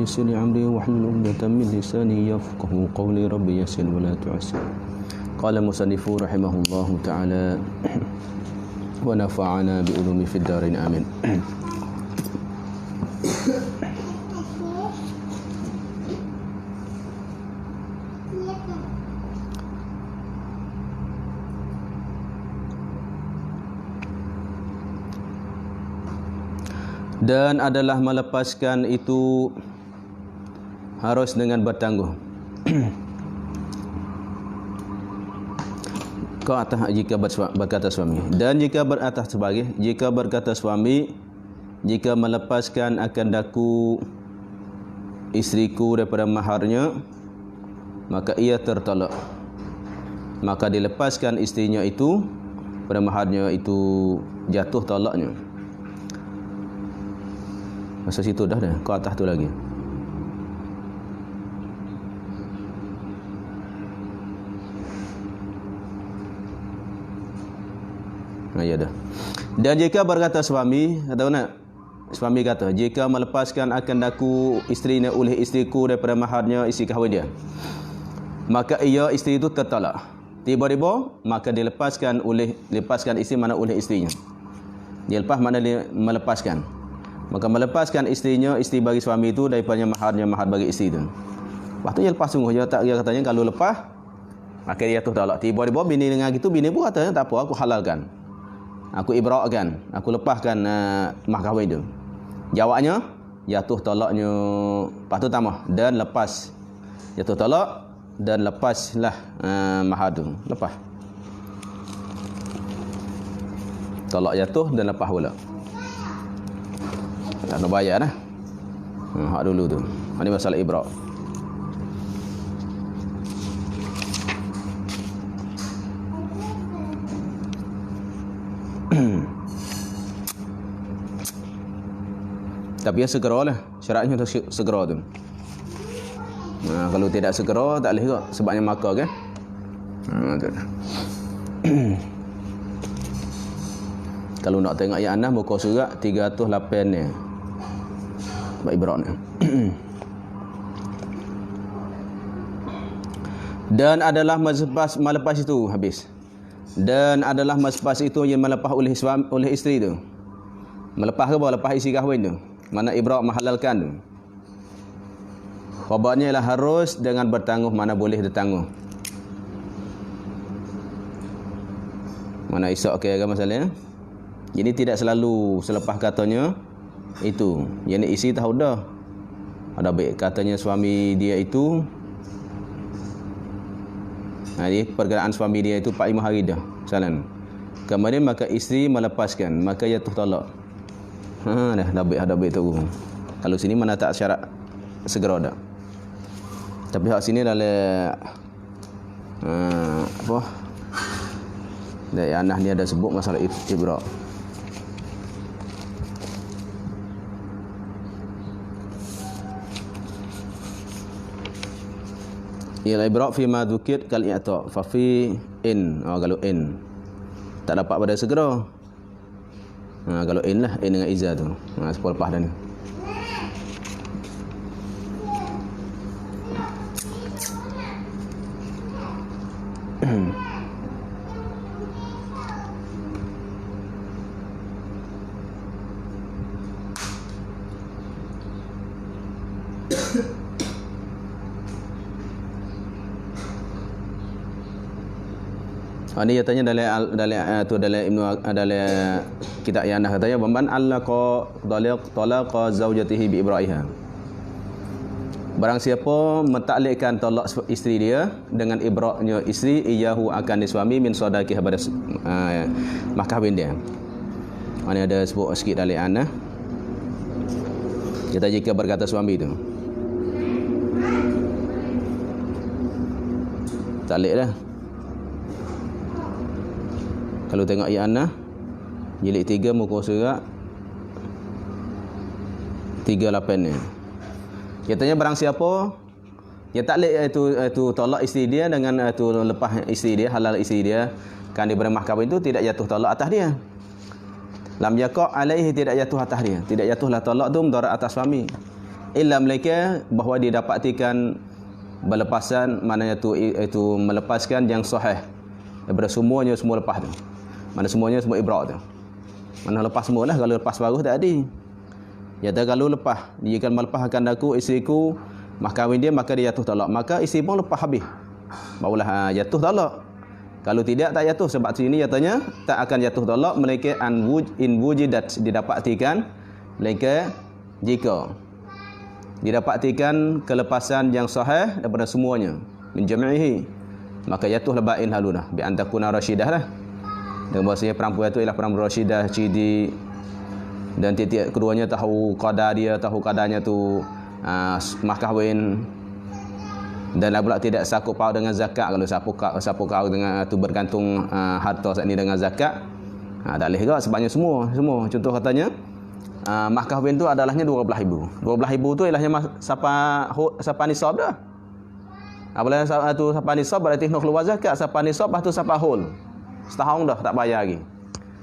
ويسر لي أمري واحلل عقدة من لساني يفقهوا قولي ربي يسر ولا تعسر. قال المصنف رحمه الله تعالى ونفعنا بعلومه في الدارين آمين. Dan adalah melepaskan itu harus dengan bertangguh. Kau atas jika berkata suami, dan jika berkata suami, jika melepaskan akan daku isteriku daripada maharnya, maka ia tertolak. Maka dilepaskan isterinya itu pada maharnya itu jatuh tolaknya. Masa situ dah, kau atas tu lagi. Ya dah. Dan jika berkata suami, atau nak suami kata, jika melepaskan akan daku isterinya oleh isteriku daripada maharnya isteri kahwin dia, maka ia isteri itu tertolak. Tiba-tiba maka dilepaskan isteri mana oleh isterinya. Dia lepas mana dia melepaskan. Maka melepaskan isterinya, isteri bagi suami itu daripada maharnya, mahar bagi isteri itu. Lepas tu dia lepas sungguh. Dia katanya kalau lepas, maka dia jatuh talak. Tiba-tiba bini dengar gitu, bini pun katanya tak apa, aku halalkan. Aku ibrakkan, aku lepaskan mah kahwin itu. Jawabnya, jatuh talaknya, lepas tu tambah, dan lepas. Jatuh talak, dan lepaslah mahar itu. Lepas. Talak jatuh dan lepas pula. Tak nak bayar dah. Hak dulu tu. Ini masalah ibrak. Tapi ya segeralah. Syaratnya segera tu. Kalau tidak segera tak boleh juga sebabnya maka kan. Tu. Kalau nak tengok ayat Anas muka surat 308 ni. Bab ibrak ni. Dan adalah melepas itu habis. Dan adalah melepas itu yang melepas oleh isteri tu. Melepas ke apa? Lepas isi kahwin tu. Mana ibrak menghalalkan tu. Khabarnya ialah harus dengan bertangguh, mana boleh ditangguh. Mana isyak ke masalahnya? Jadi tidak selalu selepas katanya itu. Jadi isi tahu dah. Ada baik katanya suami dia itu. Jadi perkiraan suami dia itu 4-5 hari dah. Salam. Kemudian maka isteri melepaskan, maka jatuh talak. Dah baik tu. Kalau sini mana tak syarat segera dah. Tapi hak sini dalam apa? Dari Anas ni ada sebut masalah ibrak. Ialah ibrak fi ma dzukir kal i'ta fa fi in. Kalau in tak dapat pada segera. Kalau in lah, in dengan iza tu. Sepuluh lepas dah ni. Ini katanya dalam Ibnu dalam kitab yang dah katanya man allaqa talaqa zaujatihi bi ibra'iha. Barang siapa mentaklikkan talak isteri dia dengan ibraknya isteri, iyahu akan disuami min sadaqih pada mah kahwin dia. Ini ada sebut sikit dalam Anas. Kita jika berkata suami tu taklik dah. Kalau tengok ayat Anas jilid 3 muka surat 38 ni. Katanya barang siapa yang taklid itu tolak isteri dia dengan itu lepas isteri dia, halal isteri dia, kan diberi mah kahwin itu tidak jatuh tolak atas dia. Lam yaqa alaihi, tidak jatuh atas dia. Tidak jatuhlah tolak tu mudarat atas suami. illa melainkan bahawa dia dapatikan berlepasan, maknanya itu melepaskan yang sahih daripada semuanya semua lepas tu. Mana semuanya semua ibrak tu. Mana lepas semualah, kalau lepas baru tak ada. Ya tak, kalau lepas dia akan melepaskan aku isteriku mas kahwin dia, maka dia jatuh talak, maka isteri pun lepas habis barulah jatuh talak. Kalau tidak tak jatuh, sebab sini katanya tak akan jatuh talak melainkan in wujidat, didapatikan melainkan jika didapatikan kelepasan yang sahih daripada semuanya min jami'ihi, maka jatuhlah bain haluna bi antakuna rasyidah lah. Dan bahasanya perempuan itu ialah perempuan rasyidah, cidi dan tiap-tiap keduanya tahu qadar dia, tahu kadarnya tu mas kahwin, dan pula tidak sakut paut dengan zakat. Kalau siapa kau dengan tu bergantung harta saat ni dengan zakat, tak boleh juga sebabnya semua. Contoh katanya mas kahwin tu adalahnya 12,000. 12,000 tu ilahnya siapa nisab dah. Apabila tu siapa nisab berarti nak keluar zakat. Siapa nisab lepas tu siapa hol. Setahun dah tak bayar lagi.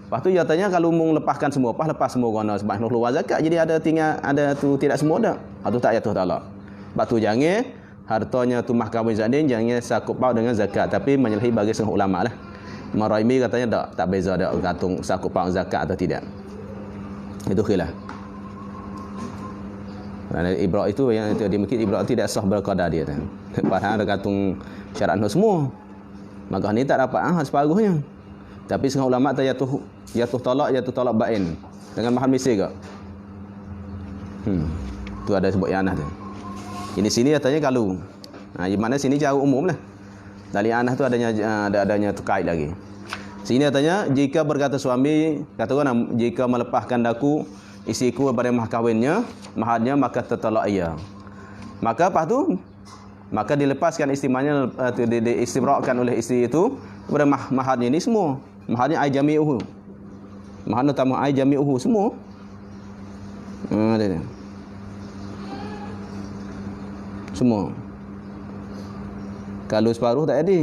Lepas tu katanya kalau mung lepaskan semua, lepas semua guna sebab nak keluar zakat, jadi ada tu tidak semua dah. Lepas tu tak jatuh talak. Sebab tu jangan hartanya tu mas kahwin zadin jangan sakut paut dengan zakat, tapi menyalahi bagi setengah ulama lah. Imam Raimi katanya tak beza dak gantung sakut paut zakat atau tidak. Itu khilaf. Kerana ibrak itu yang dia mungkin ibrak tidak sah berqadar dia kan. Padahal ada gantung syarat semua. Maka ni tak dapat separuhnya. Tapi setengah ulama tak jatuh talak bain dengan mahal misir ke. Tu ada sebut yang anah tu. Ini sini katanya kalau. Di mana sini cara umum lah. Dari anah tu adanya terkait lagi. Sini katanya jika berkata suami, katakan jika melepaskan daku isteriku daripada mahar kahwinnya, maharnya, maka tertolak ia. Maka lepas tu maka dilepaskan istimanya, diistibrakkan oleh isteri itu kepada maharnya ni semua. Maharnya ai jami'uhu. Maharnya tambah ai jami'uhu semua. Ada. Semua. Kalau separuh tak ada.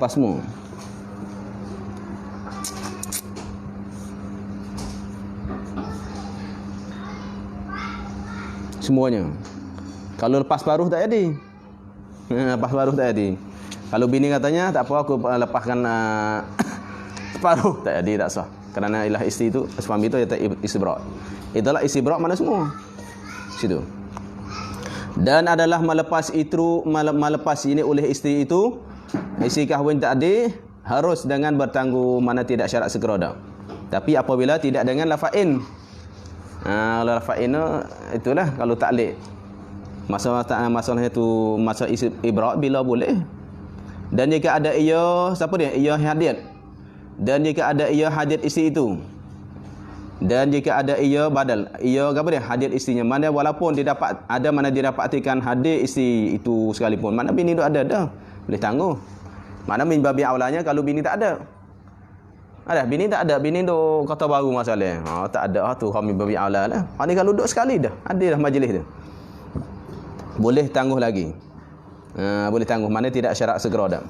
Pas semua. Semuanya. Kalau lepas paruh tak ada. Lepas paruh tak ada. Kalau bini katanya tak apa aku lepaskan separuh, tak ada, tak sah. Kerana ialah isteri itu, suami itu yaitu istibrak. Itulah istibrak mana semua. Situ. Dan adalah melepas ini oleh isteri itu, isteri kahwin tak ada, harus dengan bertangguh, mana tidak syarat segera. Tapi apabila tidak dengan lafa'in. Kalau lafa'in itulah kalau taklid. Masalahnya tu masa ibrak bila boleh. Dan jika ada ia, siapa dia? Ia hadir. Dan jika ada ia hadir isteri itu. Dan jika ada ia badal. Ia apa dia? Hadir isterinya. Mana walaupun dia dapat ada, mana dia dapatikan hadir isteri itu sekalipun. Mana bini tu ada dah. Boleh tangguh. Mana min babi aulanya kalau bini tak ada. Ada bini tak ada, bini tu kata baru masalah. Tak ada tu kami babi aula lah. Ni kalau duduk sekali dah, ada dah majlis dia. Boleh tangguh lagi. Boleh tangguh, mana tidak syarat segera dah.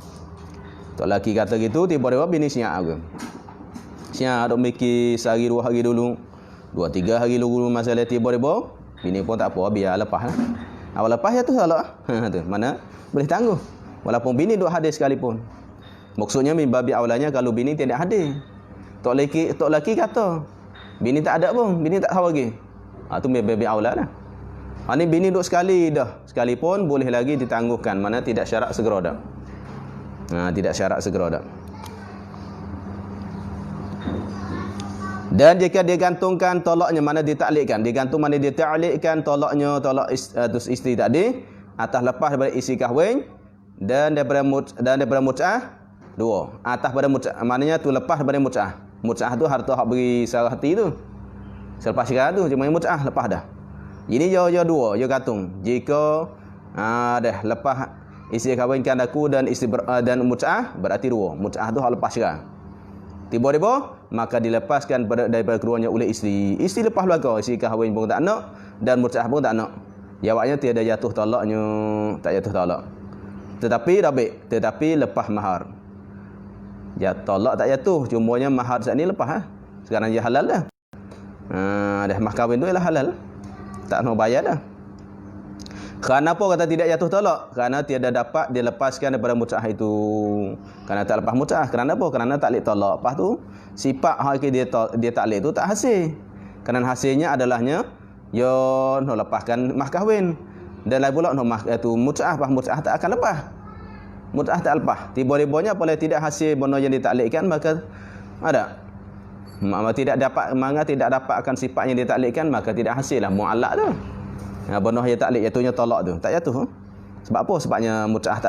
Tok laki kata gitu, tiba-tiba bini siap ke. Siap dok mikir sehari 2 hari dulu. 2-3 hari dulu masalah, tiba-tiba bini pun tak apa, biar lepas lah. Awal lepas ya tu salah. Tu mana boleh tangguh. Walaupun bini duk hadir sekalipun. Maksudnya min babi aulanya kalau bini tidak hadir. Tok laki kata, bini tak ada pun, bini tak tahu lagi. Tu min babi aula lah. Ni bini duk sekali dah, sekalipun boleh lagi ditangguhkan, mana tidak syarat segera dah. Tidak syarat segera dah. Dan jika digantungkan tolaknya, mana ditaklikkan, digantung mana ditaklikkan tolaknya, tolak isteri tadi atas lepas daripada isteri kahwin dan daripada mut'ah dua. Atas pada mut'ah, maknanya tu lepas daripada mut'ah. Mut'ah tu harta hak beri sarah hati tu. Selepas syarah tu cuma mut'ah lepas dah. Ini dia dua, dia gantung. Jika dah lepas isteri kahwinkan aku dan dan mut'ah berarti dua. Mut'ah tu hak lepas syarah. Tiba-tiba maka dilepaskan daripada keduanya oleh isteri. Isteri lepas belaka, isteri kahwin pun tak nak dan mut'ah pun tak nak. Jawabnya tiada jatuh talaknya, tak jatuh talak. Tetapi lepas mahar. Ya talak tak jatuh, cumanya mahar saat ni lepas Sekarang dia halal dah. Dah mas kahwin tu ialah halal. tak mau bayar dah. Kerana apa kata tidak jatuh talak? Kerana tiada dapat dilepaskan daripada mut'ah itu. Kerana tak lepas mut'ah. Kerana apa? Kerana tak lek talak. Lepas tu sifat hak dia tak lek tu tak hasil. Kerana hasilnya adalahnya yo nak lepaskan mas kahwin. Dan lain pula nak mas tu mut'ah, pas mut'ah tak akan lepas. Mut'ah tak lepas. Tiba-tibanya apabila tidak hasil benda yang ditaklekkan maka ada tidak dapat akan sifat yang ditaklekkan maka tidak hasil lah mu'allaq tu. Benda yang taklek jatuhnya talak tu tak jatuh. Sebab apa? Sebabnya mut'ah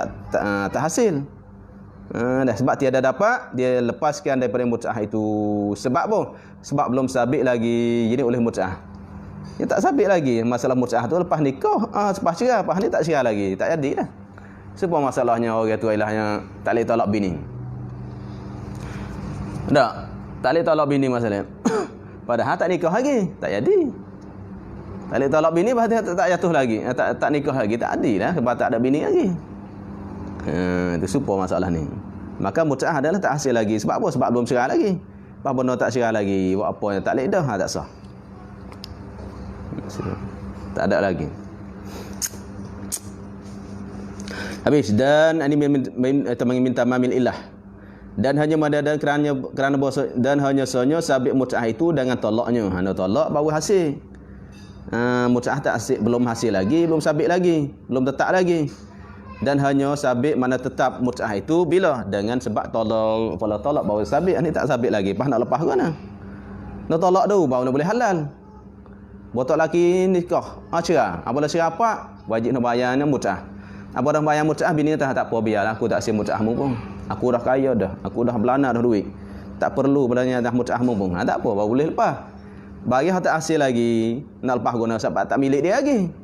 tak hasil. Dah sebab tiada dapat dia lepaskan daripada mut'ah itu. Sebab apa? Sebab belum sabit lagi jadi oleh mut'ah. Dia tak sabit lagi masalah mut'ah tu lepas nikah, lepas cerai, lepas ni tak cerai lagi, tak jadi dah. Sebab masalahnya orang tu ilahnya tak boleh talak bini. Tak boleh talak bini masalah. Padahal tak nikah lagi, tak jadi. Tak boleh talak bini pasal tak jatuh lagi, tak nikah lagi, tak adil lah sebab tak ada bini lagi. Itu super masalah ni. Maka mut'ah adalah tak hasil lagi. Sebab apa? Sebab belum cerai lagi. Apa benda tak cerai lagi, buat apa yang tak boleh dah, tak sah. Tak ada lagi. Habis. Dan ini minta mamil ilah. Dan hanya madadan kerana bahasa dan hanya sonyo sabit mut'ah itu dengan tolaknya. Hanya tolak baru hasil. Mut'ah tak hasil, belum hasil lagi, belum sabit lagi, belum tetap lagi. Dan hanya sabit mana tetap mut'ah itu bila dengan sebab tolak, kalau tolak baru sabit, ni tak sabit lagi, pas nak lepas ke mana? Nak tolak dulu baru nak boleh halal. Botak laki nikah, cerai. Apabila cerai apa? Wajib nak bayarnya mut'ah. Apa dah bayar mut'ah bini tak apa biarlah aku tak sia mut'ahmu pun. Aku dah kaya dah, aku dah belana dah duit. Tak perlu belanya dah mut'ahmu pun. Tak apa, baru boleh lepas. Bagi hak tak hasil lagi, nak lepas guna sebab tak milik dia lagi.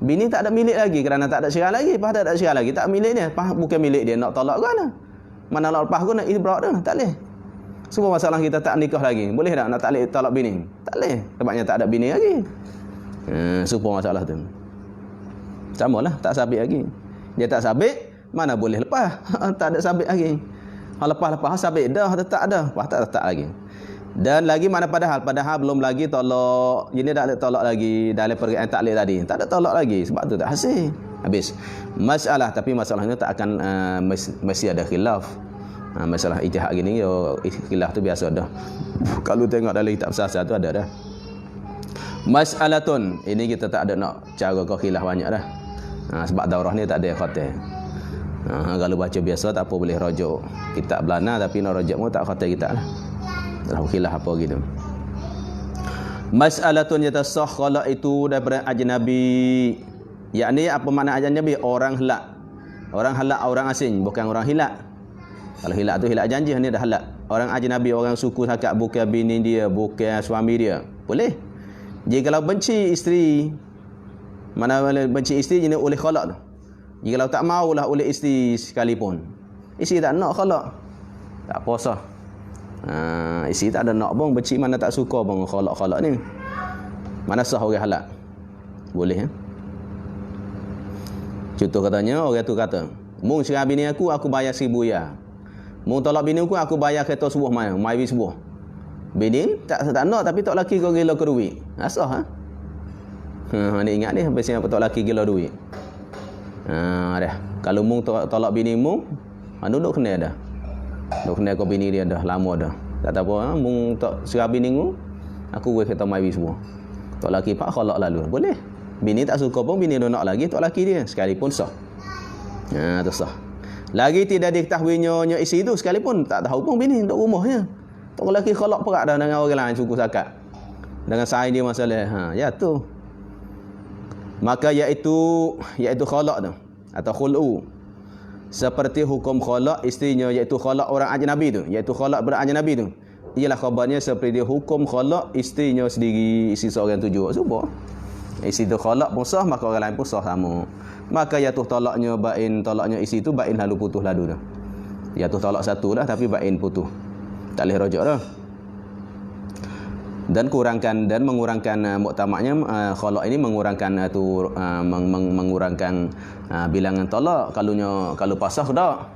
Bini tak ada milik lagi kerana tak ada cerai lagi, pas tak ada cerai lagi, tak milik dia, pas bukan milik dia, nak tolak ke mana? Mana nak lepas guna ibrak dah, tak boleh. Semua masalah kita tak nikah lagi. Boleh tak nak tak boleh tolak bini? Tak boleh, sebabnya tak ada bini lagi. Semua masalah tu. Samalah, tak sabit lagi. Dia tak sabit, mana boleh lepas? Tak ada sabit lagi. Lepas sabit dah, tetap dah. Lepas tak tetap lagi. Dan lagi mana padahal belum lagi tolak. Ini tak ada tolak lagi dalam perkara taklid tadi. Tak ada tolak lagi sebab tu tak hasil. Habis. Masalah, tapi masalahnya tak akan mesti ada khilaf. Masalah ijtihad gini yo khilaf tu biasa dah. Kalau tengok dalam kitab sasar tu ada dah. Mas'alatun, ini kita tak ada nak cara kau khilaf banyak dah. Sebab daurah ni tak ada khatam. Kalau baca biasa tak apa boleh rujuk kitab belana, tapi nak rujuk mu tak khatam kitab lah. Dalam khilaf apa gitu. Mas'alatun yatasah khala itu daripada ajnabi. Yakni apa makna ajnabi? Orang halak. Orang halak orang asing, bukan orang hilak. Kalau hilak tu hilak janji, ni dah halak. Orang ajnabi, orang suku sakat, bukan bini dia, bukan suami dia. Boleh. Jika kalau benci isteri, mana benci isteri ini oleh khalak tu. Jika kalau tak maulah oleh isteri sekalipun. Isteri tak nak khalak, tak puasa. Isteri tak ada nak pun, benci mana tak suka pun khalak-khalak ni. Mana sah orang halak? Boleh. Contoh katanya, orang tu kata, mung cerai bini aku bayar 1,000 ya. Mung tolak bini aku bayar kereta sebuah mai sebuah. Bini tak nak, tapi tok laki kau gila ke duit. Asah ha? Ni ingat ni sampai siapa tok laki gila duit. Dah. Kalau mung tolak bini mung, duduk kena dah. Duk kena kau bini dia dah lama dah. Tak tahu apa, mung tok cerai bini aku kereta mai semua. Tok laki pak khalak lalu. Boleh. Bini tak suka pun bini dia nak lagi tok laki dia sekalipun sah. Tu sah. Lagi tidak diketahuinya isi itu sekalipun tak tahu pun bini duduk rumahnya. Tok lelaki khalak perak dah dengan orang lain suku sakat. Dengan sain dia masalah. Ya tu. Maka iaitu khalak tu atau khul'u. Seperti hukum khalak isterinya, iaitu khalak orang ajnabi tu, iaitu khalak berajnabi tu. Ialah khabarnya seperti hukum khalak isterinya sendiri, isteri seorang tu juga. Cuba. Isteri tu khalak pun sah, maka orang lain pun sah sama. Maka jatuh talaknya talaknya isteri tu bain lalu putus lalu dah. Jatuh talak satu lah tapi bain putus. Tak boleh rujuk dah. Dan mengurangkan muktamaknya khalak ini mengurangkan mengurangkan bilangan talak. Kalau pasah dah.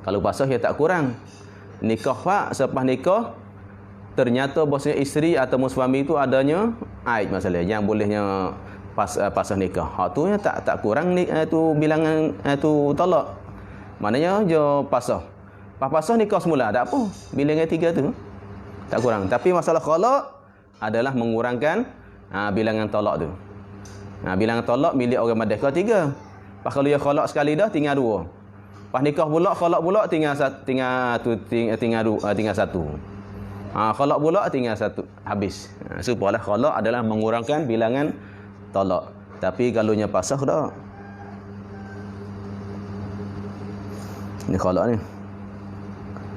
Kalau pasah ya tak kurang. Nikah pak, selepas nikah ternyata bosnya isteri atau suami itu adanya aib masalah yang bolehnya pasal nikah. Hak tu tak kurang ni tu bilangan tu talak. Maknanya jo pasal. Pas pasal nikah semula tak apa. Bilangan 3 tu tak kurang. Tapi masalah khalaq adalah mengurangkan bilangan talak tu. Bilangan talak milik orang merdeka 3. Pas kalau dia khalaq sekali dah tinggal 2. Pas nikah pula khalaq pula tinggal 1. Khalaq pula tinggal 1 habis. Supalah khalaq adalah mengurangkan bilangan talak. Tapi kalau nya pasah dah. Ni khalaq ni.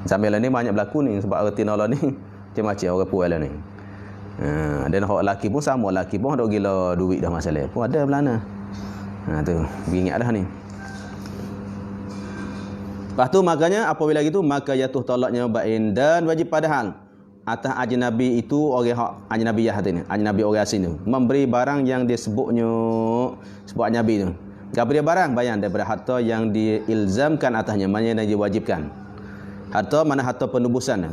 Sambil ni banyak berlaku ni sebab erti nolak ni macam-macam orang puai lah ni. Dan hak lelaki pun sama, lelaki pun ada gila duit dah masalah. Pun ada belana. Tu, ingat dah ni. Lepas tu makanya apabila gitu maka jatuh talaknya bain dan wajib padahal atas ajnabi itu orang hak ajnabiyah hati ni, ajnabi orang asing tu memberi barang yang disebutnya sebut ajnabi tu. Gapo dia barang bayan daripada harta yang diilzamkan atasnya, mana yang diwajibkan. Harta mana harta penubusan tu.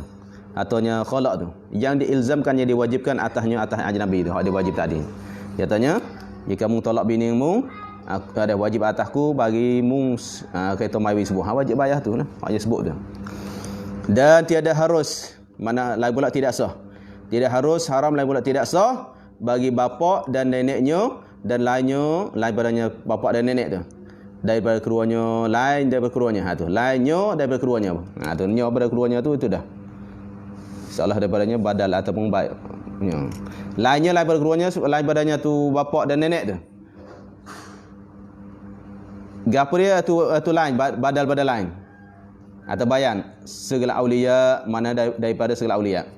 Hartanya khalaq tu yang diilzamkan yang diwajibkan atasnya atas ajnabi tu, hak dia wajib tadi. Dia tanya, jika mu tolak bini mu ada wajib atasku bagi mung kereta mawi sebuah. Wajib bayar tu nah. Hak dia sebut tu. Dan tiada harus mana lain pula tidak sah. Tidak harus haram lain pula tidak sah bagi bapa dan neneknya dan lainnya lain padanya bapa dan nenek tu. Daripada keduanya lain daripada keduanya. Tu. Lainnya daripada keduanya. Tu nya daripada keduanya tu itu dah. Salah daripadanya badal ataupun baik. Lainnya lain daripada keduanya lain padanya tu bapa dan nenek tu. Gapo dia tu lain badal lain atau bayan segala aulia mana daripada segala aulia.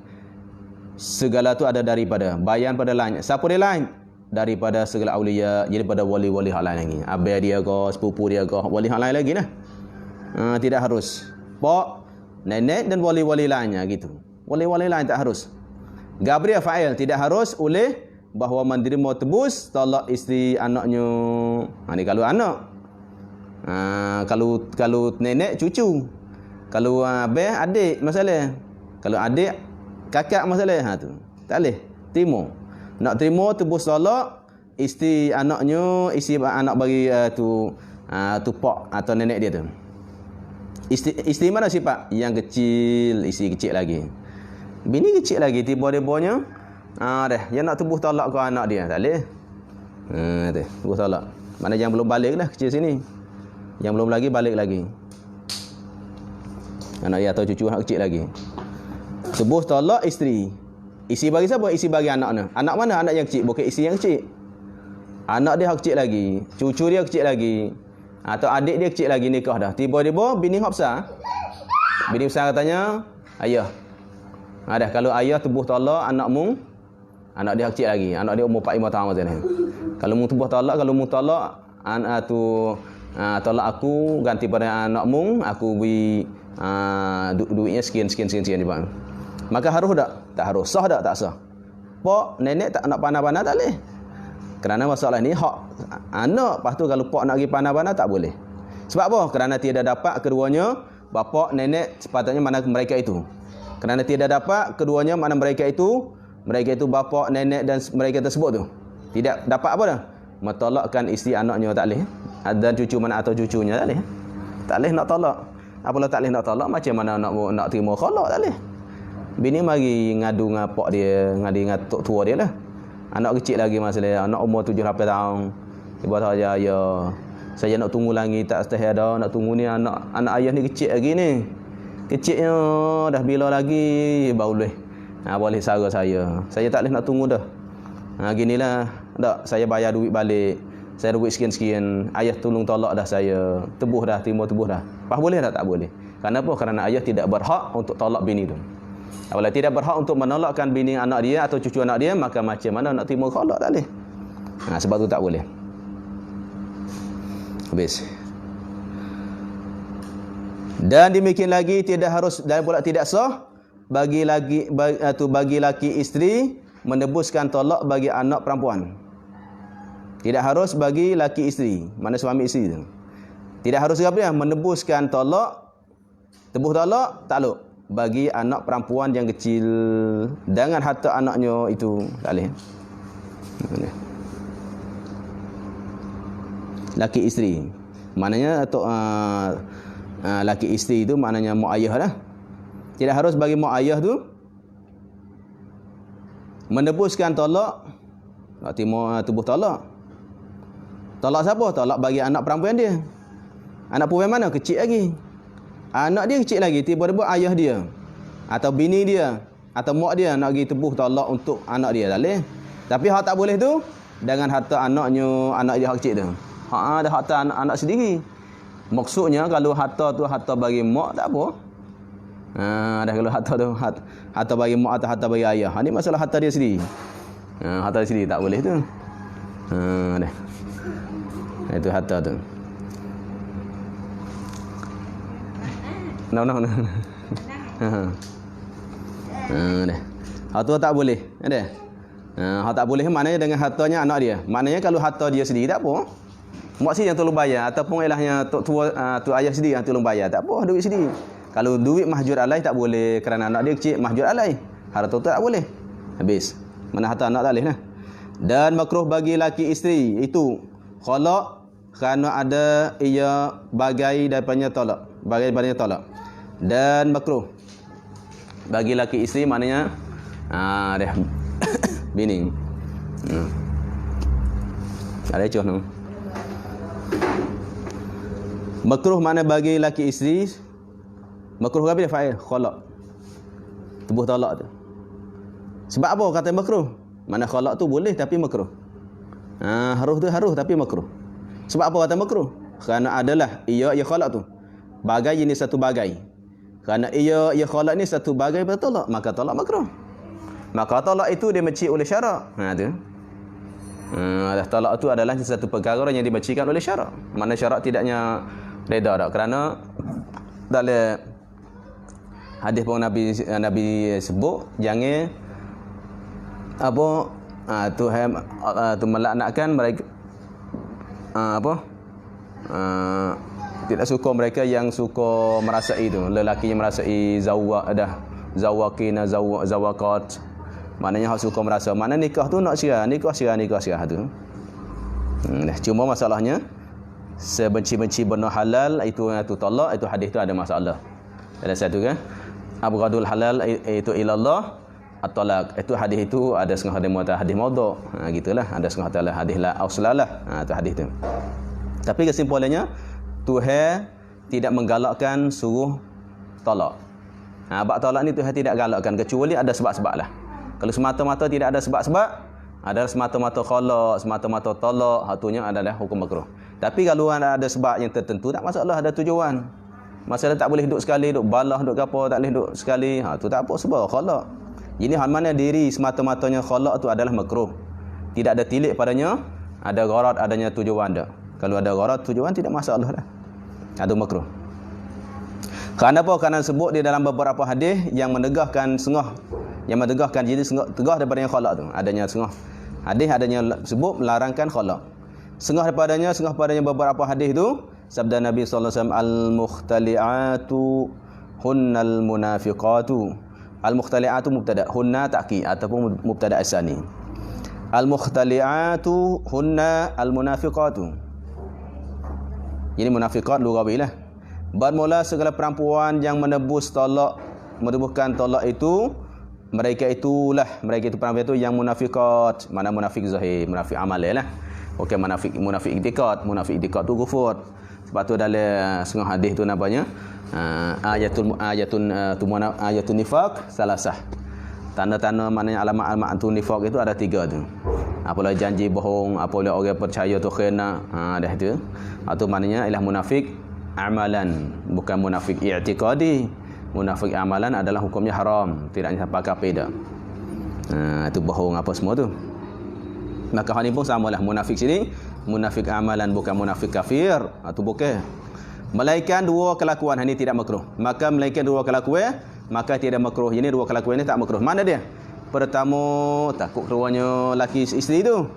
Segala tu ada daripada bayan pada lain. Siapa dia lain? Daripada segala aulia, jadi pada wali-wali hak lain lagi. Abah dia ke, sepupu dia ke, wali hak lain lagi nah. Tidak harus. Pak, nenek dan wali-wali lainnya gitu. Wali-wali lain tak harus. Gapo dia fa'il tidak harus oleh bahawa mandiri mau tebus talak isteri anaknya. Ni kalau anak. Kalau nenek cucu, kalau abah adik masalah, kalau adik kakak masalah tu tak boleh terima. Nak terima tebus talak isteri anaknya, isteri anak bagi tu pak atau nenek dia tu. Isteri mana sifat yang kecil, isteri kecil lagi, bini kecil lagi, tiba-tibanya dah yang nak tebus talak ke anak dia tak boleh. Tu tebus talak. Mana yang belum balik lah kecil sini. Yang belum lagi balik lagi. Anak dia atau cucu anak kecil lagi. Tebus talak isteri. Isteri bagi siapa? Isteri bagi anaknya. Anak mana? Anak yang kecil. Bukan isteri yang kecil. Anak dia kecil lagi. Cucu dia kecil lagi. Atau adik dia kecil lagi nikah dah. Tiba-tiba bini hak besar. Bini besar katanya, ayah. Dah kalau ayah tebus talak anakmu, anak dia kecil lagi. Anak dia umur 4-5 tahun macam ni. Kalau mu tebus talak, kalau mu talak tolak aku ganti pada anakmu, aku beri duitnya sekian juga. Maka harus tak? Tak harus. Sah tak? Tak sah. Pak, nenek tak nak panah-panah tak boleh. Kerana masalah ni hak anak. Lepas tu kalau pak nak pergi panah-panah tak boleh. Sebab apa? Kerana tiada dapat keduanya, bapa, nenek sepatutnya mana mereka itu. Kerana tiada dapat keduanya mana mereka itu bapa, nenek dan mereka tersebut tu. Tidak dapat apa dah? Mentolakkan isteri anaknya tak boleh. Dan cucu mana atau cucunya tak boleh. Tak boleh nak tolak. Apalah tak boleh nak tolak, macam mana nak terima khalaq tak boleh. Bini mari ngadu dengan pak dia, ngadu dengan tok tua dia lah. Anak kecil lagi masalah, anak umur 7-8 tahun. Tiba saja ya, saya nak tunggu lagi tak setahun dah, nak tunggu ni anak ayah ni kecil lagi ni. Kecilnya dah bila lagi baru boleh. Boleh sara saya. Saya tak boleh nak tunggu dah. Ginilah, tak saya bayar duit balik. Saya duit sekian-sekian, ayah tolong tolak dah saya. Tebuh dah, terima tebuh dah. Apa boleh dah? Tak boleh. Kenapa? Kerana ayah tidak berhak untuk tolak bini tu. Apabila tidak berhak untuk menolakkan bini anak dia atau cucu anak dia, maka macam mana nak terima khalaq tak boleh. Sebab tu tak boleh. Habis. Dan demikian lagi tidak harus dan pula tidak sah bagi laki isteri menebuskan tolak bagi anak perempuan. Tidak harus bagi laki isteri, mana suami isteri tu. Tidak harus apa menebuskan tolak, tebus tolak takluk bagi anak perempuan yang kecil dengan harta anaknya itu tak boleh. laki isteri. Maknanya atau laki isteri itu maknanya mak ayah lah. Tidak harus bagi mak ayah tu menebuskan tolak timur tubuh tolak. Tolak siapa? Tolak bagi anak perempuan dia. Anak perempuan mana? Kecil lagi. Anak dia kecil lagi, tiba-tiba ayah dia atau bini dia atau mak dia nak pergi tebuh tolak untuk anak dia, tak boleh. Tapi hak tak boleh tu dengan harta anaknya, anak dia hak kecil tu. Hak ada harta anak sendiri. Maksudnya kalau harta tu harta bagi mak tak apa. Dah kalau harta tu harta bagi mak atau harta bagi ayah. Ini masalah harta dia sendiri. Harta dia sendiri tak boleh tu. Dah. Itu harta tu. No. Dah. Harta tak boleh. Ada. Hak tak boleh maknanya dengan hartanya anak dia. Maknanya kalau harta dia sendiri tak apa. Mak sendiri yang tolong bayar ataupun ilahnya tu ayah sendiri yang tolong bayar, tak apa, duit sendiri. Kalau duit mahjur alai tak boleh kerana anak dia kecil, mahjur alai. Harta tu tak boleh. Habis. Mana harta anak tak boleh lah. Dan makruh bagi laki isteri itu khalaq kerana ada ia bagai daripada tolak. Bagai daripada tolak. Dan makruh bagi laki isteri maknanya dah bini. Ada contoh. Makruh mana bagi laki isteri? Makruh apa dia fa'il? Khalaq. Tubuh talak tu. Sebab apa kata makruh? Mana khalaq tu boleh tapi makruh. Haruh tu haruh tapi makruh. Sebab apa kata makruh? Kerana adalah ia khalaq tu bagai jenis satu bagai. Kerana ia khalaq ni satu bagai pada talak, maka talak makruh. Maka talak itu dia benci oleh syarak. Tu. Talak itu adalah satu perkara yang dibencikan oleh syarak. Mana syarak tidaknya reda dak, kerana dalam hadis pun Nabi sebut jangan apa Tuhan tu melaknatkan mereka tidak suka mereka yang suka merasai itu, lelaki yang merasai zawaqat. Maknanya hak suka merasa. Mana nikah tu nak syirah tu. Cuma masalahnya sebenci-benci benda halal itu talak, itu hadis tu ada masalah. Ada satu kan? Abghadul halal itu ilallah at-talaq. Itu hadis itu ada setengah hadis maudhu'. Gitulah, ada setengah hadis la auslalah. Itu hadis tu. Tapi kesimpulannya Tuhan tidak menggalakkan suruh talak. Bab talak ni Tuhan tidak galakkan kecuali ada sebab-sebab lah. Kalau semata-mata tidak ada sebab-sebab, adalah semata-mata khalaq, semata-mata talak, hatunya adalah hukum makruh. Tapi kalau ada sebab yang tertentu, tak masalah, ada tujuan. Masalah tak boleh duduk sekali, duduk balah, duduk apa, tak boleh duduk sekali. Tu tak apa sebab khalaq. Jadi hal mana diri semata-matanya khalaq tu adalah makruh. Tidak ada tilik padanya, ada gharad, adanya tujuan dak. Kalau ada gharad tujuan tidak masalah dah. Itu makruh. Kerana apa? Kerana sebut di dalam beberapa hadis yang menegahkan sengah, yang menegahkan jadi tegah daripada yang khalaq tu. Adanya sengah. Hadis adanya sebut melarangkan khalaq. Sengah padanya beberapa hadis tu sabda Nabi sallallahu alaihi wasallam al-mukhtali'atu hunnal munafiqatu. Al-mukhtali'atu mubtada, hunna ta'ki ataupun mubtada asani. Al-mukhtali'atu hunna al-munafiqatu. Ini munafiqat lugawilah. Bermula segala perempuan yang menebuhkan talak itu, mereka itu perempuan itu yang munafiqat. Mana munafik zahir, munafik amal lah. Okey, munafik i'tiqad tu kufur. Sebab tu dalam setengah hadis tu namanya ayatun nifaq salasah. Tanda-tanda maknanya alamat-alamat tu nifaq itu ada 3 tu. Apabila janji bohong, apabila orang percaya tu khina, dah tu. Itu maknanya ialah munafik amalan, bukan munafik i'tiqadi. Munafik amalan adalah hukumnya haram, tidaknya sampai kafir dah. Itu bohong apa semua tu. Maka hal ni pun samalah, munafik sini munafik amalan, bukan munafik kafir. Itu bukan. Melainkan dua kelakuan ini tidak makruh. Maka melainkan dua kelakuan, maka tidak makruh. Ini dua kelakuan ini tak makruh. Mana dia? Pertama, takut keluarnya laki isteri tu.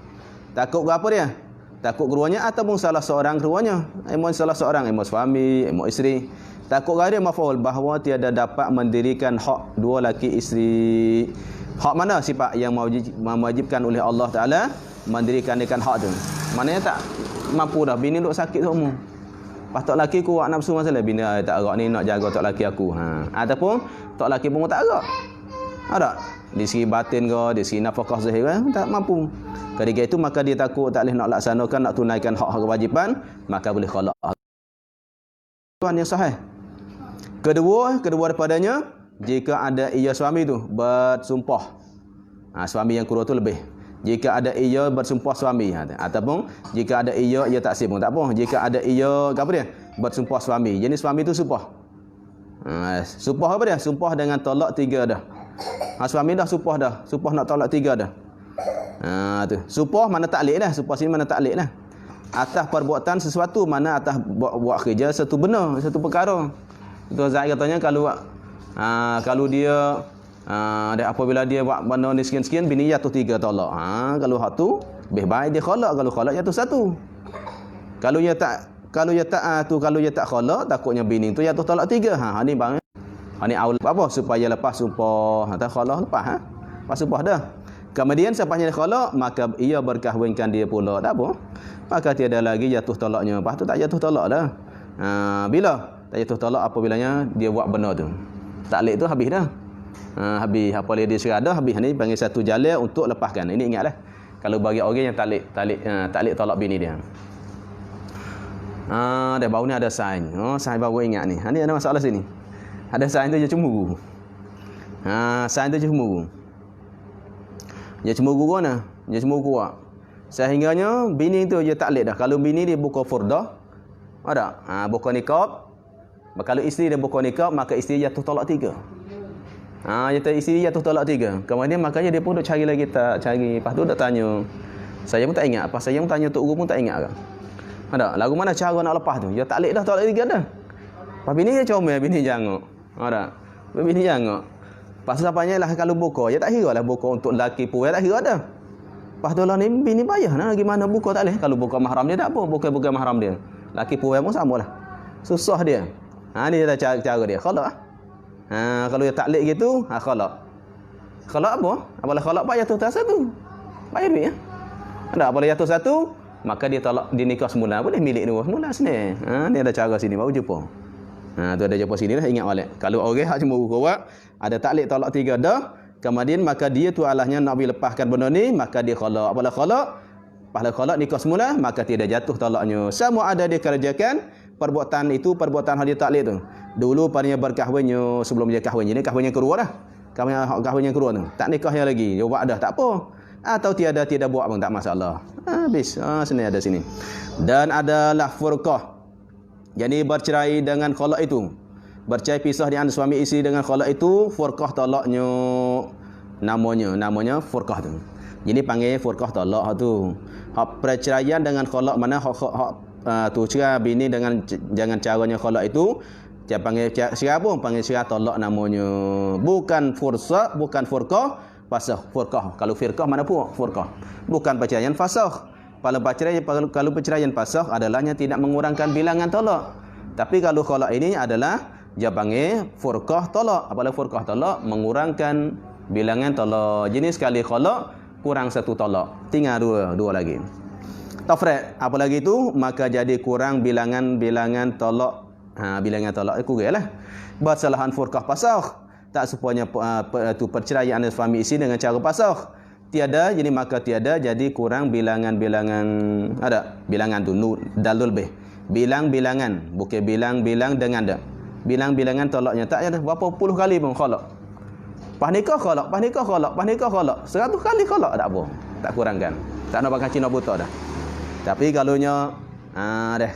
Takut ke apa dia? Takut keluarnya ataupun salah seorang keluarnya. Salah seorang, suami, isteri. Takut ke dia maf'ul bahawa tiada dapat mendirikan hak dua laki isteri. Hak mana sifat yang mewajibkan oleh Allah Ta'ala mendirikan hak tu? Maknanya tak mampu dah, bini duk sakit semua. Lepas tok laki kuat nafsu masalah, bini tak agak ni nak jaga tok laki aku. Ataupun tok laki pun tak agak. Ada di segi batin ke, di segi nafkah zahir tak mampu. Ketika itu maka dia takut tak boleh nak laksanakan, nak tunaikan hak-hak kewajipan, maka boleh khalaq. Tuan yang sahih. Kedua daripadanya, jika ada ia suami tu bersumpah. Suami yang kedua tu lebih. Jika ada ia bersumpah suami, ataupun jika ada ia tak sibuk, tak apa. Jika ada ia apa dia? Bersumpah suami. Jenis suami tu sumpah. Sumpah apa dia? Sumpah dengan tolak 3 dah. Suami dah sumpah dah. Sumpah nak tolak 3 dah. Tu. Sumpah mana taklid dah. Sumpah sini mana taklid dah. Atas perbuatan sesuatu, mana atas buat kerja satu benda, satu perkara. Itu Zaid katanya kalau dia apabila dia buat benda ni sekian-sekian, bini jatuh 3 tolak. Kalau hak tu lebih baik dia khalaq, kalau khalaq jatuh 1. Kalau dia tak khalaq, takutnya bini tu jatuh tolak 3. Ni bang. Ni aul apa supaya lepas sumpah, tak khalaq lepas lepas sumpah dah. Kemudian sepatnya dia khalaq, maka ia berkahwinkan dia pula, tak apa. Maka tiada lagi jatuh tolaknya. Lepas tu tak jatuh tolak dah. Bila tak jatuh tolak apabila dia buat benda tu. Taklid tu habis dah. Habis apa dia serada, habis ni panggil satu jalan untuk lepaskan. Ini ingatlah. Kalau bagi orang yang taklid tolak bini dia. Dah baru ni ada sign. Sign baru ingat ni. Ni ada masalah sini. Ada sign tu dia cemburu. Sign tu dia cemburu. Dia cemburu mana? Dia cemburu kuat. Sehingganya bini tu dia taklid dah. Kalau bini dia buka furdah, ada buka nikab. Kalau isteri dia buka nikab, maka isteri jatuh tolak 3. Isteri jatuh tolak 3. Kemudian makanya dia pun duk cari lagi, tak cari. Lepas tu dak tanya. Saya pun tak ingat. Apa saya pun tanya tok guru pun tak ingat kan. Ada lagu mana cara nak lepas tu? Dia taklid dah tolak 3 dah. Lepas bini dia comel, bini jangok. Ada. Bini jangok. Pas sampainya lah kalau buka, dia tak kira lah buka untuk lelaki pun, dia tak kira dah. Lepas tu lah ni bini payah nak gimana buka tak boleh. Kalau buka mahram dia tak apa, bukan mahram dia. Lelaki pun pun samalah. Susah dia. Ni dia cara dia. Khalaq. Kalau dia taklid gitu, khalaq. Khalaq apa? Apalah khalaq payah tu tak satu. Bayar duit ya. Ada apa jatuh 1, maka dia tolak, dia nikah semula, boleh milik dia semula sini. Ni ada cara sini baru jumpa. Tu ada jumpa sini lah, ingat balik. Kalau orang hak cuma kuat, ada taklid tolak 3 dah, kemudian maka dia tu alahnya nak lepaskan benda ni, maka dia khalaq. Apalah khalaq? Pahala khalaq nikah semula, maka tidak jatuh talaknya. Sama ada dia kerjakan perbuatan itu, perbuatan hal dia taklid tu. Dulu padanya berkahwinnya, sebelum dia kahwin. Ini kahwin yang kedua dah. Kahwin yang kedua tu. Tak nikahnya lagi. Dia buat dah, tak apa. Atau tiada buat pun tak masalah. Habis. Sini ada sini. Dan adalah furqah. Jadi bercerai dengan khalaq itu. Bercerai pisah di antara suami isteri dengan khalaq itu, furqah talaknya namanya furqah tu. Jadi panggil furqah talak tu. Hak perceraian dengan khalaq mana hak tu cerai bini dengan caranya khalaq itu, dia panggil cerai pun panggil cerai talak namanya. Bukan furqah, fasakh. Furqah. Kalau firqah mana pun furqah. Bukan perceraian fasakh. Kalau perceraian fasakh adalahnya tidak mengurangkan bilangan talak. Tapi kalau khalaq ini adalah dia panggil furqah talak. Apabila furqah talak mengurangkan bilangan talak. Jenis sekali khalaq kurang 1 talak. Tinggal dua lagi. Tafriq apalagi itu maka jadi kurang bilangan talak. Bilangan talak kuranglah. Bersalahan furqah fasakh. Tak supaya tu perceraian suami isteri dengan cara fasakh. Tiada, jadi maka tiada jadi kurang bilangan-bilangan. Ada bilangan tu dalul bih. Bilang-bilangan, bukan bilang-bilang dengan dak. Bilang-bilangan talaknya tak ada berapa puluh kali pun khalaq. Pas nikah khalaq, 100 kali khalaq tak apa. Tak kurangkan. Tak nak pakai Cina buta dah. Tapi kalaunya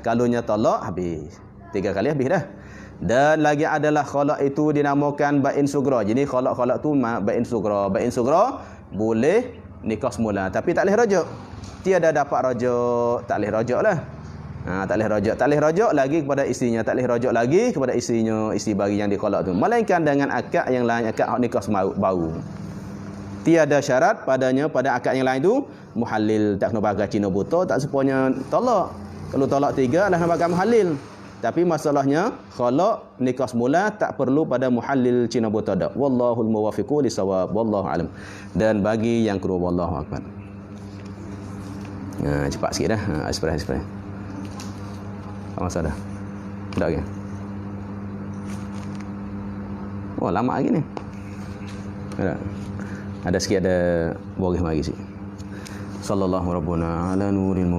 kalaunya talak habis. 3 kali habis dah. Dan lagi adalah khalaq itu dinamakan ba'in sugra. Jadi khalaq tu ba'in sugra. Ba'in sugra boleh nikah semula tapi tak boleh rajak. Tiada dapat rajak, tak boleh rajak lah. Tak boleh rajak lagi kepada isterinya, tak boleh rajak lagi kepada isterinya, isteri bagi yang dikhalaq tu. Melainkan dengan akad yang lain, akad nikah baru. Tiada syarat padanya pada akad yang lain tu muhallil, tak kena pakai Cina buta, tak sepatutnya talak. Kalau talak 3 dah nak pakai muhallil. Tapi masalahnya khalaq nikah semula tak perlu pada muhallil Cina buta dak. Wallahul muwaffiqu lisawab. Wallahu alam. Dan bagi yang kedua wallahu akbar. Cepat sikit dah. Express. Tak masa dah. Tak ke? Oh, lama lagi ni. Ada sikit ada boris lagi sih. Sallallahu rabbuna ala nuril